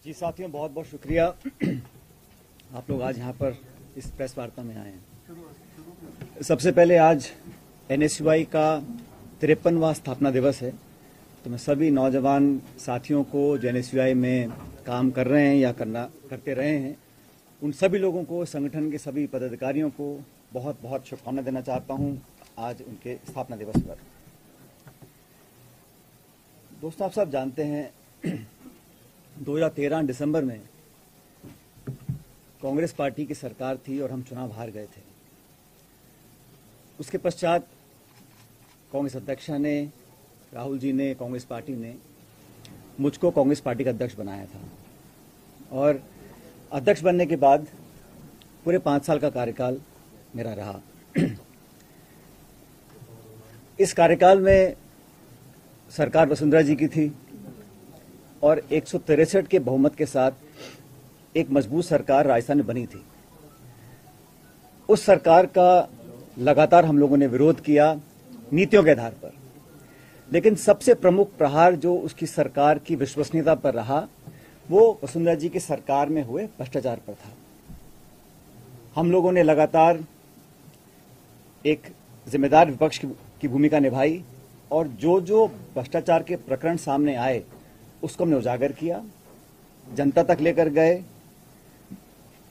जी साथियों, बहुत बहुत शुक्रिया आप लोग आज यहाँ पर इस प्रेस वार्ता में आए हैं। सबसे पहले आज एनएसयूआई का 53वां स्थापना दिवस है, तो मैं सभी नौजवान साथियों को जो एनएसयूआई में काम कर रहे हैं या करते रहे हैं, उन सभी लोगों को, संगठन के सभी पदाधिकारियों को बहुत बहुत शुभकामनाएं देना चाहता हूं आज उनके स्थापना दिवस पर। दोस्तों, आप सब जानते हैं 2013 दिसंबर में कांग्रेस पार्टी की सरकार थी और हम चुनाव हार गए थे। उसके पश्चात कांग्रेस अध्यक्ष ने, राहुल जी ने, कांग्रेस पार्टी ने मुझको कांग्रेस पार्टी का अध्यक्ष बनाया था और अध्यक्ष बनने के बाद पूरे 5 साल का कार्यकाल मेरा रहा। इस कार्यकाल में सरकार वसुंधरा जी की थी और 163 के बहुमत के साथ एक मजबूत सरकार राजस्थान में बनी थी। उस सरकार का लगातार हम लोगों ने विरोध किया नीतियों के आधार पर, लेकिन सबसे प्रमुख प्रहार जो उसकी सरकार की विश्वसनीयता पर रहा वो वसुंधरा जी की सरकार में हुए भ्रष्टाचार पर था। हम लोगों ने लगातार एक जिम्मेदार विपक्ष की भूमिका निभाई और जो भ्रष्टाचार के प्रकरण सामने आए उसको हमने उजागर किया, जनता तक लेकर गए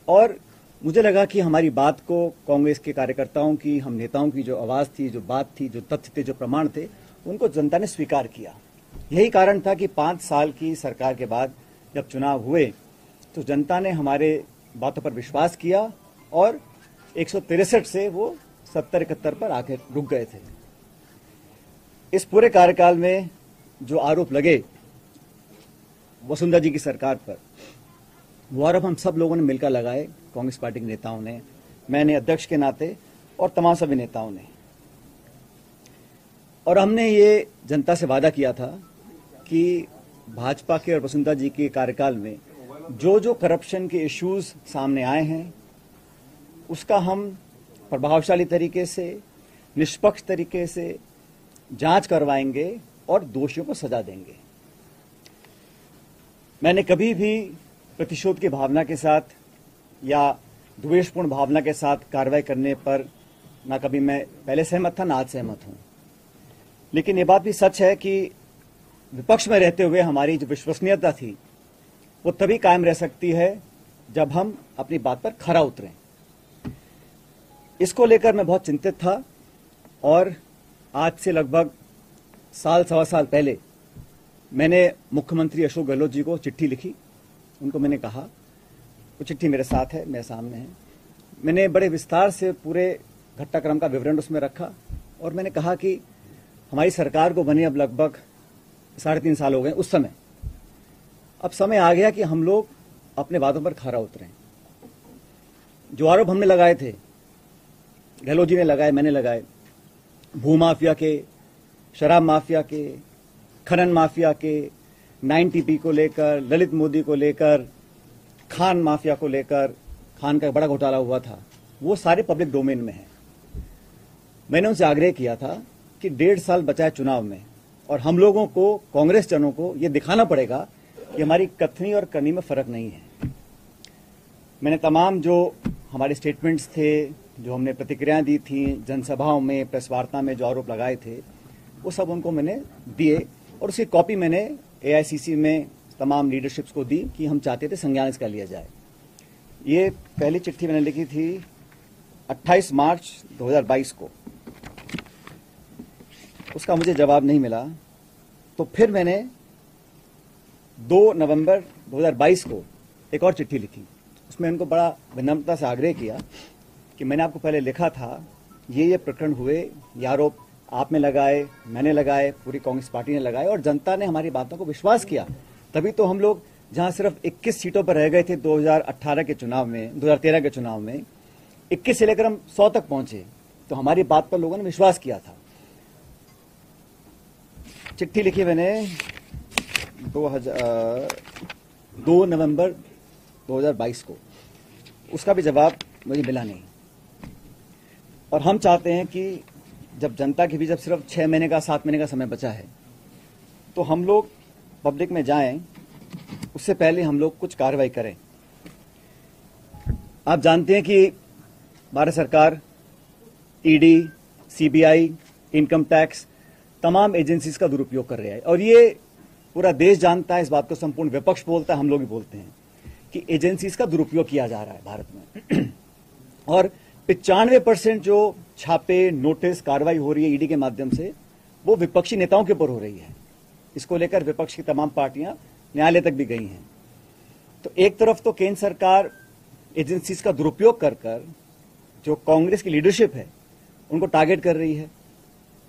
और मुझे लगा कि हमारी बात को कांग्रेस के कार्यकर्ताओं की, हम नेताओं की जो आवाज थी, जो बात थी, जो तथ्य थे, जो प्रमाण थे, उनको जनता ने स्वीकार किया। यही कारण था कि 5 साल की सरकार के बाद जब चुनाव हुए तो जनता ने हमारे बातों पर विश्वास किया और 163 से वो 70-71 पर आकर रुक गए थे। इस पूरे कार्यकाल में जो आरोप लगे वसुंधरा जी की सरकार पर, वो आरोप हम सब लोगों ने मिलकर लगाए, कांग्रेस पार्टी के नेताओं ने, मैंने अध्यक्ष के नाते और तमाम सभी नेताओं ने। और हमने ये जनता से वादा किया था कि भाजपा के और वसुंधरा जी के कार्यकाल में जो करप्शन के इश्यूज सामने आए हैं उसका हम प्रभावशाली तरीके से, निष्पक्ष तरीके से जांच करवाएंगे और दोषियों को सजा देंगे। मैंने कभी भी प्रतिशोध की भावना के साथ या द्वेषपूर्ण भावना के साथ कार्रवाई करने पर ना कभी मैं पहले सहमत था, ना आज सहमत हूं। लेकिन ये बात भी सच है कि विपक्ष में रहते हुए हमारी जो विश्वसनीयता थी वो तभी कायम रह सकती है जब हम अपनी बात पर खरा उतरें। इसको लेकर मैं बहुत चिंतित था और आज से लगभग सवा साल पहले मैंने मुख्यमंत्री अशोक गहलोत जी को चिट्ठी लिखी। उनको मैंने कहा, वो चिट्ठी मेरे साथ है, मेरे सामने है, मैंने बड़े विस्तार से पूरे घटनाक्रम का विवरण उसमें रखा और मैंने कहा कि हमारी सरकार को बने अब लगभग 3.5 साल हो गए। उस समय अब समय आ गया कि हम लोग अपने वादों पर खरा उतरें। जो आरोप हमने लगाए थे, गहलोत जी ने लगाए, मैंने लगाए, भूमाफिया के, शराब माफिया के, खनन माफिया के, 9TP को लेकर, ललित मोदी को लेकर, खान माफिया को लेकर, खान का बड़ा घोटाला हुआ था, वो सारे पब्लिक डोमेन में हैं। मैंने उनसे आग्रह किया था कि 1.5 साल बचा है चुनाव में और हम लोगों को, कांग्रेस जनों को ये दिखाना पड़ेगा कि हमारी कथनी और करनी में फर्क नहीं है। मैंने तमाम जो हमारे स्टेटमेंट्स थे, जो हमने प्रतिक्रियाएं दी थी, जनसभाओं में, प्रेस वार्ता में जो आरोप लगाए थे, वो सब उनको मैंने दिए और उसकी कॉपी मैंने AICC में तमाम लीडरशिप्स को दी कि हम चाहते थे संज्ञान इसका लिया जाए। ये पहली चिट्ठी मैंने लिखी थी 28 मार्च 2022 को। उसका मुझे जवाब नहीं मिला, तो फिर मैंने 2 नवंबर 2022 को एक और चिट्ठी लिखी। उसमें उनको बड़ा विनम्रता से आग्रह किया कि मैंने आपको पहले लिखा था, ये प्रकरण हुए, ये आरोप आपने लगाए, मैंने लगाए, पूरी कांग्रेस पार्टी ने लगाए और जनता ने हमारी बातों को विश्वास किया। तभी तो हम लोग जहां सिर्फ 21 सीटों पर रह गए थे 2018 के चुनाव में, 2013 के चुनाव में 21 से लेकर हम 100 तक पहुंचे, तो हमारी बात पर लोगों ने विश्वास किया था। चिट्ठी लिखी मैंने 2 नवंबर 2022 को, उसका भी जवाब मुझे मिला नहीं। और हम चाहते हैं कि जब जनता के बीच जब सिर्फ 6 महीने का, 7 महीने का समय बचा है, तो हम लोग पब्लिक में जाएं, उससे पहले हम लोग कुछ कार्रवाई करें। आप जानते हैं कि भारत सरकार ईडी, सीबीआई, इनकम टैक्स तमाम एजेंसीज का दुरुपयोग कर रहा है और ये पूरा देश जानता है, इस बात को संपूर्ण विपक्ष बोलता है, हम लोग भी बोलते हैं कि एजेंसीज का दुरुपयोग किया जा रहा है भारत में। और 95% जो छापे, नोटिस, कार्रवाई हो रही है ईडी के माध्यम से वो विपक्षी नेताओं के ऊपर हो रही है। इसको लेकर विपक्ष की तमाम पार्टियां न्यायालय तक भी गई हैं। तो एक तरफ तो केंद्र सरकार एजेंसीज का दुरुपयोग कर कर जो कांग्रेस की लीडरशिप है उनको टारगेट कर रही है।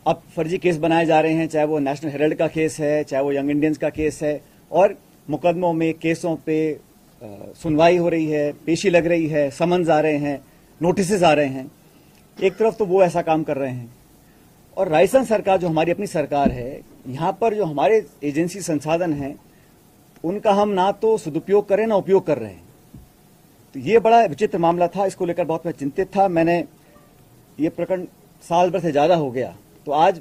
अब फर्जी केस बनाए जा रहे हैं, चाहे वो नेशनल हेराल्ड का केस है, चाहे वो यंग इंडियंस का केस है, और मुकदमों में, केसों पे सुनवाई हो रही है, पेशी लग रही है, समन्स आ रहे हैं, नोटिस आ रहे हैं। एक तरफ तो वो ऐसा काम कर रहे हैं और राजस्थान सरकार जो हमारी अपनी सरकार है, यहां पर जो हमारे एजेंसी संसाधन हैं उनका हम ना तो सदुपयोग कर रहे हैं ना उपयोग कर रहे हैं। तो ये बड़ा विचित्र मामला था, इसको लेकर बहुत मैं चिंतित था। मैंने ये प्रकरण साल भर से ज्यादा हो गया, तो आज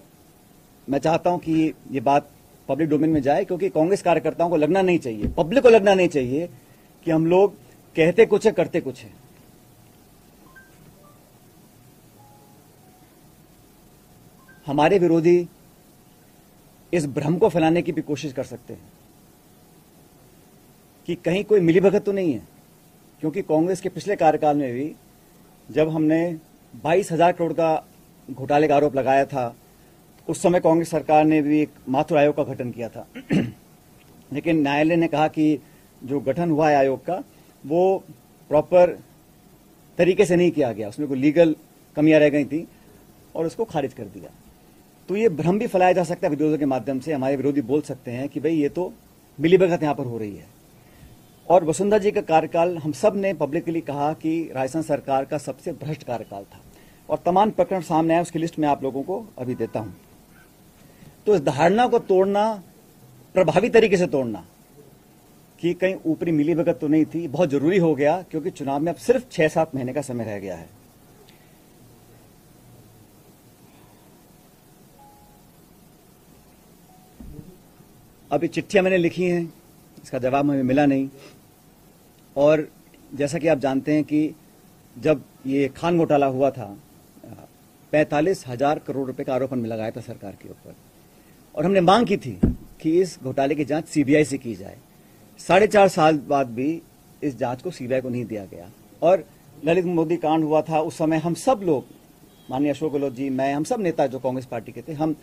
मैं चाहता हूं कि ये बात पब्लिक डोमेन में जाए, क्योंकि कांग्रेस कार्यकर्ताओं को लगना नहीं चाहिए, पब्लिक को लगना नहीं चाहिए कि हम लोग कहते कुछ है करते कुछ है। हमारे विरोधी इस भ्रम को फैलाने की भी कोशिश कर सकते हैं कि कहीं कोई मिलीभगत तो नहीं है, क्योंकि कांग्रेस के पिछले कार्यकाल में भी जब हमने 22,000 करोड़ का घोटाले का आरोप लगाया था, उस समय कांग्रेस सरकार ने भी एक माथुर आयोग का गठन किया था। लेकिन न्यायालय ने कहा कि जो गठन हुआ है आयोग का वो प्रॉपर तरीके से नहीं किया गया, उसमें कोई लीगल कमियां रह गई थी और उसको खारिज कर दिया। तो ये भ्रम भी फैलाया जा सकता है विरोधियों के माध्यम से। हमारे विरोधी बोल सकते हैं कि भाई ये तो मिलीभगत यहां पर हो रही है। और वसुंधरा जी का कार्यकाल हम सब ने पब्लिकली कहा कि राजस्थान सरकार का सबसे भ्रष्ट कार्यकाल था और तमाम प्रकरण सामने आए, उसकी लिस्ट मैं आप लोगों को अभी देता हूं। तो इस धारणा को तोड़ना, प्रभावी तरीके से तोड़ना कि कहीं ऊपरी मिलीभगत तो नहीं थी, बहुत जरूरी हो गया, क्योंकि चुनाव में अब सिर्फ 6-7 महीने का समय रह गया है। अभी चिट्ठियां मैंने लिखी हैं, इसका जवाब हमें मिला नहीं। और जैसा कि आप जानते हैं कि जब ये खान घोटाला हुआ था, 45,000 करोड़ रुपए का आरोपन में लगाया था सरकार के ऊपर, और हमने मांग की थी कि इस घोटाले की जांच सीबीआई से की जाए। 4.5 साल बाद भी इस जांच को सीबीआई को नहीं दिया गया। और ललित मोदी कांड हुआ था, उस समय हम सब लोग, माननीय अशोक गहलोत जी, मैं, हम सब नेता जो कांग्रेस पार्टी के थे, हम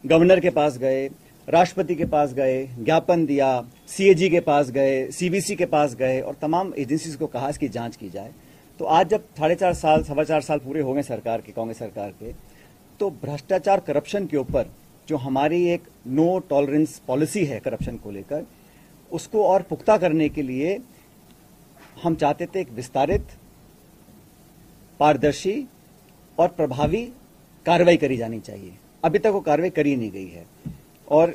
गवर्नर के पास गए, राष्ट्रपति के पास गए, ज्ञापन दिया, सीएजी के पास गए, सीबीसी के पास गए और तमाम एजेंसीज को कहा इसकी जांच की जाए। तो आज जब 4.5 साल, 4.25 साल पूरे हो गए सरकार के, कांग्रेस सरकार के, तो भ्रष्टाचार, करप्शन के ऊपर जो हमारी एक नो टॉलरेंस पॉलिसी है करप्शन को लेकर, उसको और पुख्ता करने के लिए हम चाहते थे एक विस्तारित, पारदर्शी और प्रभावी कार्रवाई करी जानी चाहिए। अभी तक वो कार्रवाई करी नहीं गई है। और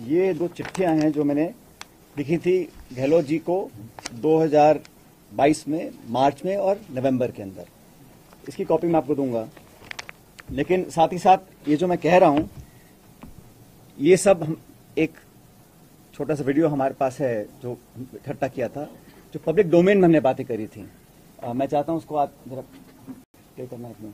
ये 2 चिट्ठियां हैं जो मैंने लिखी थी गहलोत जी को 2022 में, मार्च में और नवंबर के अंदर। इसकी कॉपी मैं आपको दूंगा। लेकिन साथ ही साथ ये जो मैं कह रहा हूं, ये सब हम एक छोटा सा वीडियो हमारे पास है जो इकट्ठा किया था, जो पब्लिक डोमेन में हमने बातें करी थी। मैं चाहता हूं उसको आप जरा प्ले करना है इसमें।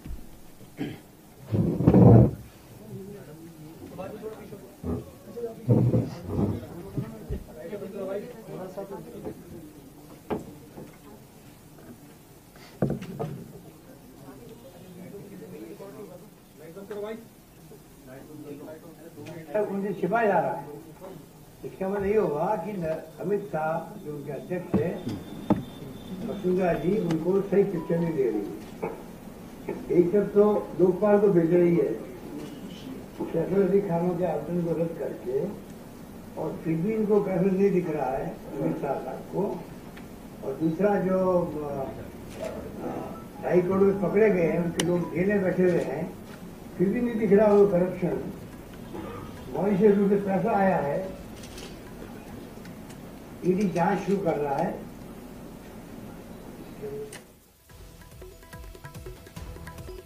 उनसे छिपाया जा रहा है। इसका मतलब ये होगा कि अमित शाह जो उनके अध्यक्ष है, वसुंधरा जी उनको सही शिक्षा नहीं दे रही है। एक तरफ तो लोकपाल को भेज रही है फैसले खानों के आवेदन को रद्द करके, और फिर भी इनको फैसला नहीं दिख रहा है अमित शाह साहब को। और दूसरा जो 2.5 करोड़ में पकड़े गए हैं, उनके लोग जेल में बैठे हुए हैं, फिर भी नहीं दिख रहा वो करप्शन। मॉरिशस से पैसा आया है, ईडी जांच शुरू कर रहा है।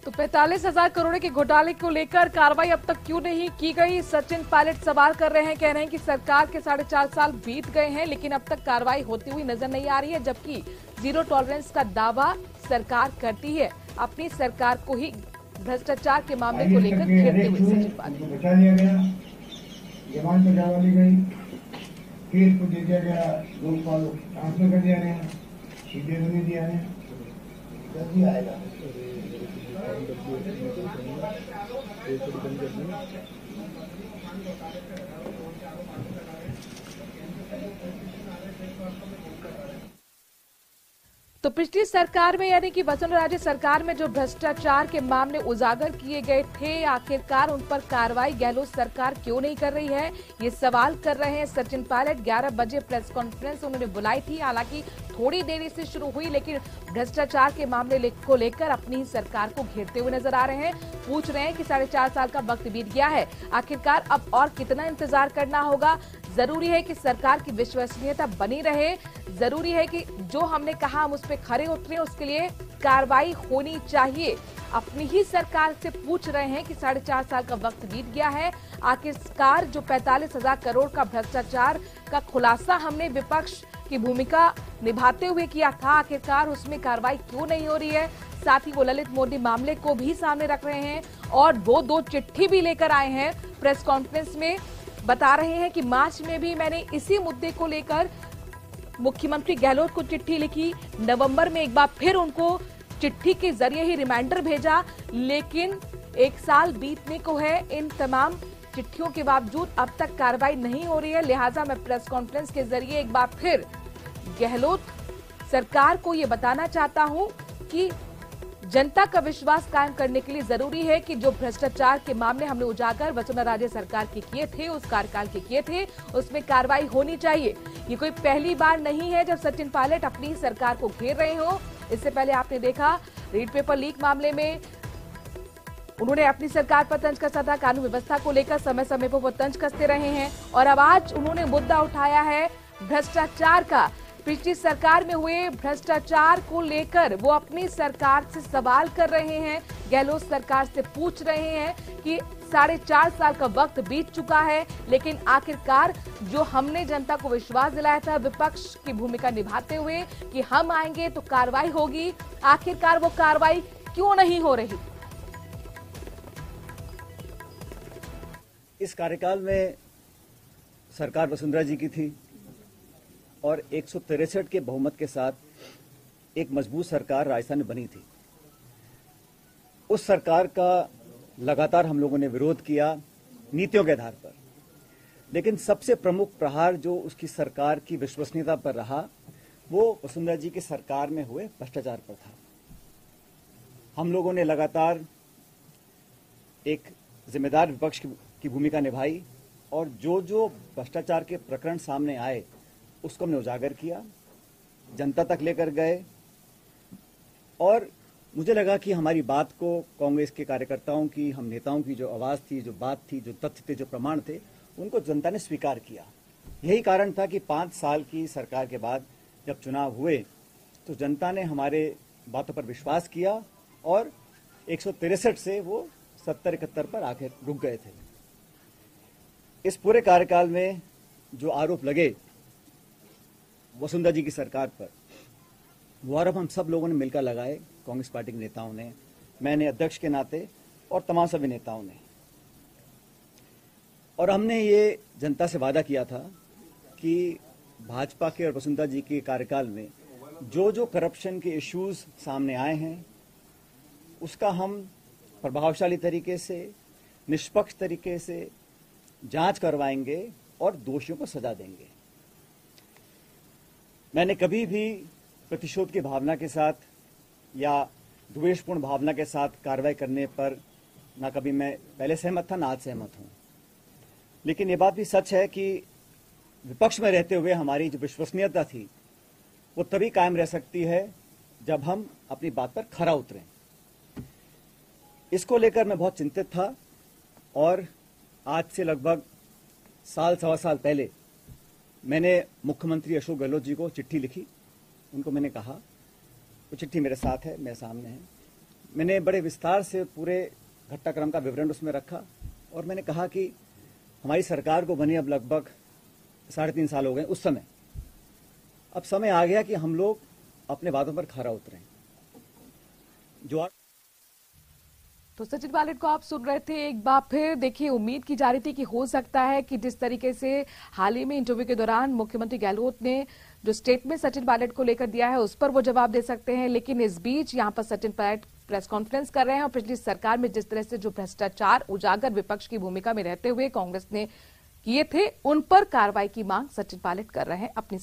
तो 45,000 करोड़ के घोटाले को लेकर कार्रवाई अब तक क्यों नहीं की गई? सचिन पायलट सवाल कर रहे हैं, कह रहे हैं कि सरकार के 4.5 साल बीत गए हैं लेकिन अब तक कार्रवाई होती हुई नजर नहीं आ रही है, जबकि जीरो टॉलरेंस का दावा सरकार करती है। अपनी सरकार को ही भ्रष्टाचार के मामले को लेकर घेरते हुए सचिन पायलट बचा लिया गया, जवान को डाल दी गई, केस को दे दिया गया, लोकपाल ट्रांसफर कर दिया गया, सीधे नहीं दिया है, जल्दी आएगा। तो पिछली सरकार में यानी कि वसुंधरा राजे सरकार में जो भ्रष्टाचार के मामले उजागर किए गए थे, आखिरकार उन पर कार्रवाई गहलोत सरकार क्यों नहीं कर रही है, ये सवाल कर रहे हैं सचिन पायलट। 11 बजे प्रेस कॉन्फ्रेंस उन्होंने बुलाई थी, हालांकि थोड़ी देरी से शुरू हुई लेकिन भ्रष्टाचार के मामले को लेकर अपनी ही सरकार को घेरते हुए नजर आ रहे हैं। पूछ रहे हैं कि 4.5 साल का वक्त बीत गया है, आखिरकार अब और कितना इंतजार करना होगा? जरूरी है कि सरकार की विश्वसनीयता बनी रहे, जरूरी है कि जो हमने कहा हम उस पर खरे उतरे, उसके लिए कार्रवाई होनी चाहिए। अपनी ही सरकार से पूछ रहे हैं कि 4.5 साल का वक्त बीत गया है, आखिरकार जो 45,000 करोड़ का भ्रष्टाचार का खुलासा हमने विपक्ष की भूमिका निभाते हुए किया था, आखिरकार उसमें कार्रवाई क्यों नहीं हो रही है? साथ ही वो ललित मोदी मामले को भी सामने रख रहे हैं और दो चिट्ठी भी लेकर आए हैं। प्रेस कॉन्फ्रेंस में बता रहे हैं कि मार्च में भी मैंने इसी मुद्दे को लेकर मुख्यमंत्री गहलोत को चिट्ठी लिखी, नवंबर में एक बार फिर उनको चिट्ठी के जरिए ही रिमाइंडर भेजा, लेकिन 1 साल बीतने को है। इन तमाम चिट्ठियों के बावजूद अब तक कार्रवाई नहीं हो रही है, लिहाजा मैं प्रेस कॉन्फ्रेंस के जरिए एक बार फिर गहलोत सरकार को ये बताना चाहता हूं कि जनता का विश्वास कायम करने के लिए जरूरी है कि जो भ्रष्टाचार के मामले हमने उजागर वसुंधरा राजे सरकार के किए थे, उस कार्यकाल के किए थे, उसमें कार्रवाई होनी चाहिए। ये कोई पहली बार नहीं है जब सचिन पायलट अपनी सरकार को घेर रहे हो। इससे पहले आपने देखा रीड पेपर लीक मामले में उन्होंने अपनी सरकार पर तंज कसा था, कानून व्यवस्था को लेकर समय समय पर वो तंज कसते रहे हैं और अब आज उन्होंने मुद्दा उठाया है भ्रष्टाचार का। पिछली सरकार में हुए भ्रष्टाचार को लेकर वो अपनी सरकार से सवाल कर रहे हैं, गहलोत सरकार से पूछ रहे हैं कि 4.5 साल का वक्त बीत चुका है लेकिन आखिरकार जो हमने जनता को विश्वास दिलाया था विपक्ष की भूमिका निभाते हुए कि हम आएंगे तो कार्रवाई होगी, आखिरकार वो कार्रवाई क्यों नहीं हो रही? इस कार्यकाल में सरकार वसुंधरा जी की थी और 163 के बहुमत के साथ एक मजबूत सरकार राजस्थान में बनी थी। उस सरकार का लगातार हम लोगों ने विरोध किया नीतियों के आधार पर, लेकिन सबसे प्रमुख प्रहार जो उसकी सरकार की विश्वसनीयता पर रहा वो वसुंधरा जी की सरकार में हुए भ्रष्टाचार पर था। हम लोगों ने लगातार एक जिम्मेदार विपक्ष की भूमिका निभाई और जो भ्रष्टाचार के प्रकरण सामने आए उसको हमने उजागर किया, जनता तक लेकर गए और मुझे लगा कि हमारी बात को कांग्रेस के कार्यकर्ताओं की, हम नेताओं की जो आवाज थी, जो बात थी, जो तथ्य थे, जो प्रमाण थे, उनको जनता ने स्वीकार किया। यही कारण था कि 5 साल की सरकार के बाद जब चुनाव हुए तो जनता ने हमारे बातों पर विश्वास किया और 163 से वो 70-71 पर आकर रुक गए थे। इस पूरे कार्यकाल में जो आरोप लगे वसुंधरा जी की सरकार पर, वो आरोप हम सब लोगों ने मिलकर लगाए, कांग्रेस पार्टी के नेताओं ने, मैंने अध्यक्ष के नाते और तमाम सभी नेताओं ने। और हमने ये जनता से वादा किया था कि भाजपा के और वसुंधरा जी के कार्यकाल में जो करप्शन के इश्यूज सामने आए हैं उसका हम प्रभावशाली तरीके से, निष्पक्ष तरीके से जांच करवाएंगे और दोषियों को सजा देंगे। मैंने कभी भी प्रतिशोध की भावना के साथ या द्वेषपूर्ण भावना के साथ कार्रवाई करने पर ना कभी मैं पहले सहमत था, ना आज सहमत हूं। लेकिन ये बात भी सच है कि विपक्ष में रहते हुए हमारी जो विश्वसनीयता थी वो तभी कायम रह सकती है जब हम अपनी बात पर खरा उतरें। इसको लेकर मैं बहुत चिंतित था और आज से लगभग साल, सवा साल पहले मैंने मुख्यमंत्री अशोक गहलोत जी को चिट्ठी लिखी। उनको मैंने कहा, वो चिट्ठी मेरे साथ है, मेरे सामने है। मैंने बड़े विस्तार से पूरे घटनाक्रम का विवरण उसमें रखा और मैंने कहा कि हमारी सरकार को बने अब लगभग 3.5 साल हो गए। उस समय अब समय आ गया कि हम लोग अपने वादों पर खरा उतरें। जो तो सचिन पायलट को आप सुन रहे थे। एक बार फिर देखिए, उम्मीद की जा रही थी कि हो सकता है कि जिस तरीके से हाल ही में इंटरव्यू के दौरान मुख्यमंत्री गहलोत ने जो स्टेटमेंट सचिन पायलट को लेकर दिया है उस पर वो जवाब दे सकते हैं, लेकिन इस बीच यहां पर सचिन पायलट प्रेस कॉन्फ्रेंस कर रहे हैं और पिछली सरकार में जिस तरह से जो भ्रष्टाचार उजागर विपक्ष की भूमिका में रहते हुए कांग्रेस ने किए थे उन पर कार्रवाई की मांग सचिन पायलट कर रहे हैं अपनी